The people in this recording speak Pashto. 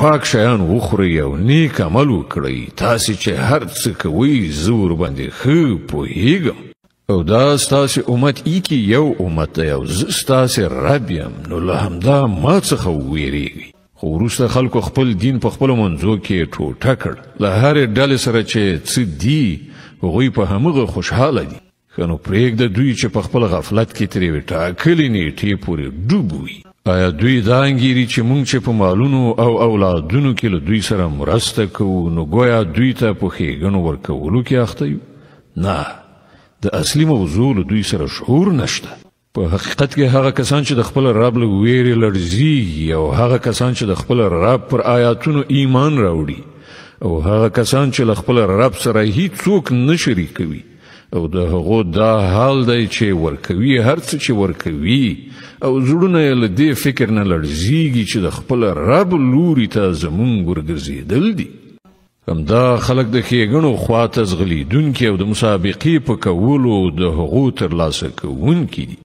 پاک شیان وخورئ او نیک عمل وکړئ. تاسې چې هر څه کوئ زه ورباندې ښه پوهیږم. او دا ستاسې امت ایکې یو امت دی او زه ستاسې رب یم، نو له همدا ما څخه وویریږئ. خو وروسته خلکو خپل دین په خپلو منځو کې ټوټه کړ. له هرې ډلې سره چې څه دي هغوی په همغه خوشحاله دي. ښه نو پرېږده دوی چې په خپل غفلت کې ترې یوې ټاکلې نیټې پورې ډوب وي. آیا دوی دا انګیري چې موږ چې په مالونو او اولادونو کې له دوی سره مرسته کوو نو ګویا دوی ته په ښېګڼو ورکولو کې اخته یو؟ نه، د اصلي موضوع له دوی سره شعور نشته. په حقیقت کې هغه کسان چې د خپل رب له ویرې لړزیږي او هغه کسان چې د خپل رب پر آیاتونو ایمان راوړي او هغه کسان چې له خپل رب سره هیڅوک نه شریکوي او د هغو دا حال دی چې ورکوي هر څه چې ورکوي او زړونه یې له دې فکر نه لړزیږي چې د خپل رب لوري ته زمونږ ورګرځېدل دي. همدا خلک د ښېګڼو خواته ځغلیدونکي او د مسابقې په کولو د هغو ترلاسه کوونکي دي.